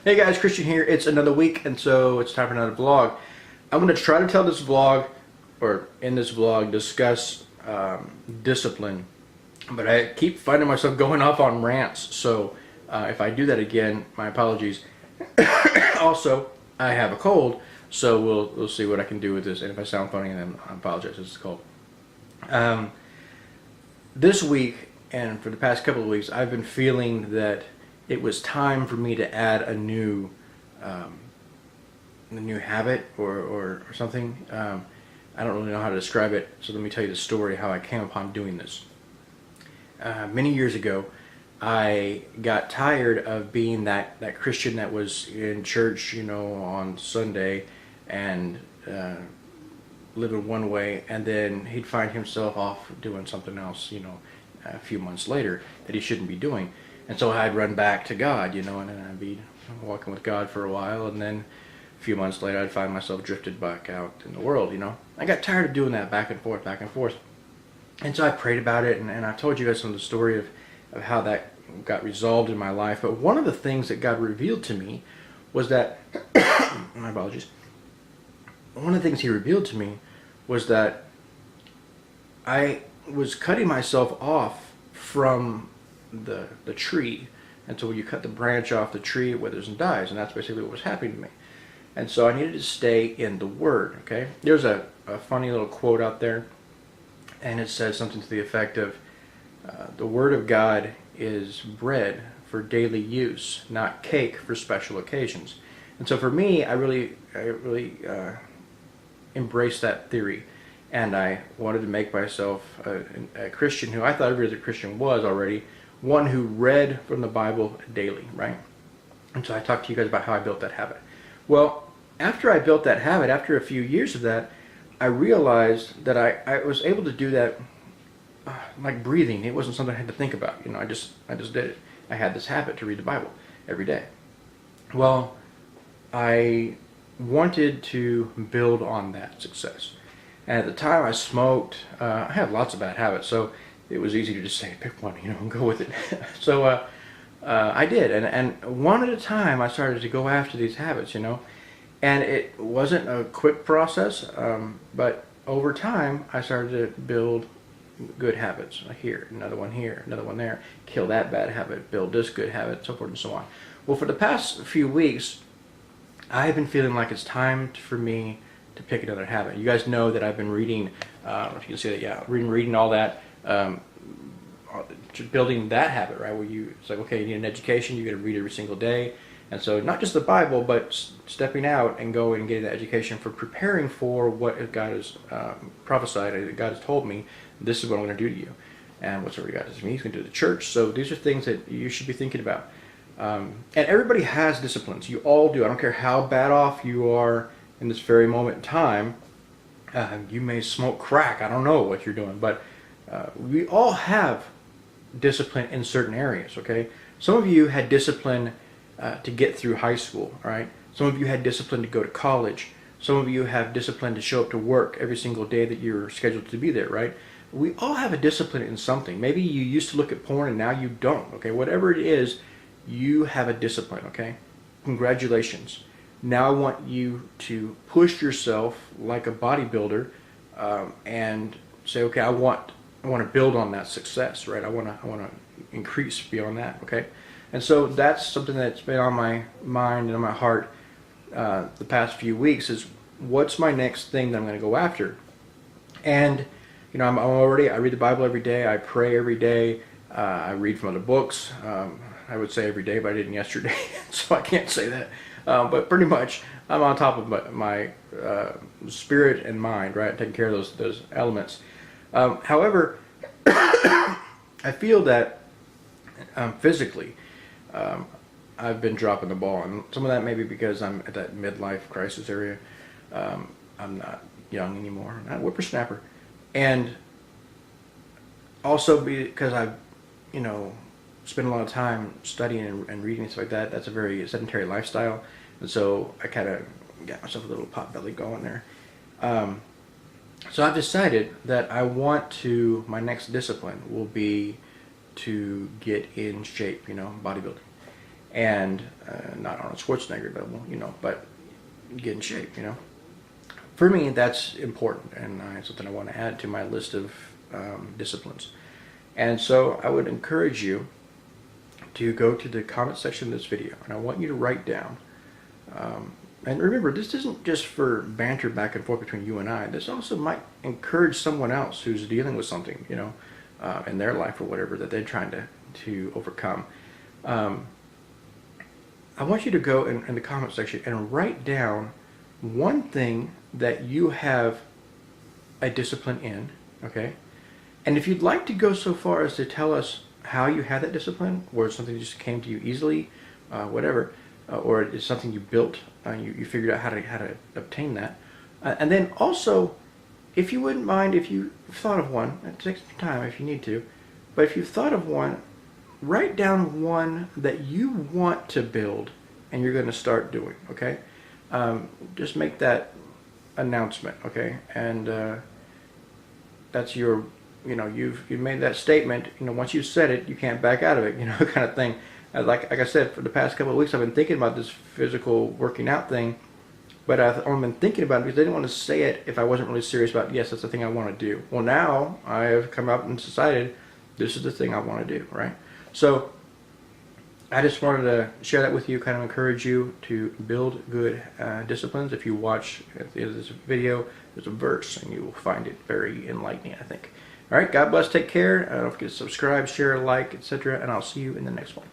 Hey guys, Christian here. It's another week, and so it's time for another vlog. I'm going to try to tell this vlog, or in this vlog, discuss discipline, but I keep finding myself going off on rants, so if I do that again, my apologies. Also, I have a cold, so we'll see what I can do with this, and if I sound funny, then I apologize. It's cold. This week, and for the past couple of weeks, I've been feeling that it was time for me to add a new habit or something. I don't really know how to describe it, so let me tell you the story how I came upon doing this. Many years ago, I got tired of being that Christian that was in church, on Sunday and living one way, and then he'd find himself off doing something else, a few months later that he shouldn't be doing. And so I'd run back to God, and then I'd be walking with God for a while, and then a few months later I'd find myself drifted back out in the world, I got tired of doing that back and forth. And so I prayed about it, and I've told you guys some of the story of how that got resolved in my life. But one of the things that God revealed to me was that, my apologies, one of the things He revealed to me was that I was cutting myself off from the tree, and so when you cut the branch off the tree, it withers and dies, and that's basically what was happening to me. And so I needed to stay in the Word. Okay, there's a funny little quote out there, and it says something to the effect of, the Word of God is bread for daily use, not cake for special occasions. And so for me, I really embraced that theory, and I wanted to make myself a Christian who I thought every other Christian was already, one who read from the Bible daily, right? And so I talked to you guys about how I built that habit. Well, after I built that habit, after a few years of that, I realized that I was able to do that like breathing. It wasn't something I had to think about. I just did it. I had this habit to read the Bible every day. Well, I wanted to build on that success. And at the time I smoked. I had lots of bad habits, so it was easy to just say, pick one, and go with it. So I did, and one at a time I started to go after these habits, and it wasn't a quick process, but over time I started to build good habits. Here, another one there, kill that bad habit, build this good habit, so forth and so on. Well, for the past few weeks, I've been feeling like it's time for me to pick another habit. You guys know that I've been reading, if you can see that, yeah, reading all that, building that habit, right? Where it's like, okay, you need an education, you got to read every single day. And so not just the Bible, but stepping out and going and getting that education for preparing for what God has prophesied, God has told me, this is what I'm going to do to you. And whatsoever God does to me, He's going to do to the church. So these are things that you should be thinking about. And everybody has disciplines. You all do. I don't care how bad off you are in this very moment in time. You may smoke crack. I don't know what you're doing. But we all have discipline in certain areas, okay? Some of you had discipline to get through high school, all right? Some of you had discipline to go to college. Some of you have discipline to show up to work every single day that you're scheduled to be there, right? We all have a discipline in something. Maybe you used to look at porn and now you don't, okay? Whatever it is, you have a discipline, okay? Congratulations. Now I want you to push yourself like a bodybuilder and say, okay, I want to build on that success, right? I want to increase beyond that, okay? And so that's something that's been on my mind and on my heart the past few weeks is, what's my next thing that I'm going to go after? And I read the Bible every day. I pray every day. I read from other books. I would say every day, but I didn't yesterday, so I can't say that. But pretty much, I'm on top of my spirit and mind, right? Taking care of those elements. However, I feel that physically, I've been dropping the ball, and some of that may be because I'm at that midlife crisis area. I'm not young anymore. I'm not a whippersnapper, and also because I've, spent a lot of time studying and reading and stuff like that. That's a very sedentary lifestyle, and so I kind of got myself a little pot belly going there. So I've decided that my next discipline will be to get in shape, bodybuilding. and not on a Schwarzenegger level, but get in shape, For me, that's important, and it's something I want to add to my list of disciplines. And so I would encourage you to go to the comment section of this video, and I want you to write down, and remember, this isn't just for banter back and forth between you and I. This also might encourage someone else who's dealing with something, in their life or whatever that they're trying to overcome. I want you to go in the comment section and write down one thing that you have a discipline in, okay? And if you'd like to go so far as to tell us how you had that discipline, or something just came to you easily, whatever, or it's something you built, you figured out how to obtain that. And then also, if you wouldn't mind, if you thought of one, it takes some time if you need to, but if you've thought of one, write down one that you want to build and you're going to start doing, okay? Just make that announcement, okay? And that's your, you've made that statement. Once you said it, you can't back out of it, kind of thing. Like I said, for the past couple of weeks, I've been thinking about this physical working out thing, but I've only been thinking about it because I didn't want to say it if I wasn't really serious about, yes, that's the thing I want to do. Well, now I have come up and decided this is the thing I want to do, right? So I just wanted to share that with you, kind of encourage you to build good disciplines. If you watch at the end of this video, there's a verse, and you will find it very enlightening, I think. All right, God bless, take care. Don't forget to subscribe, share, like, etc., and I'll see you in the next one.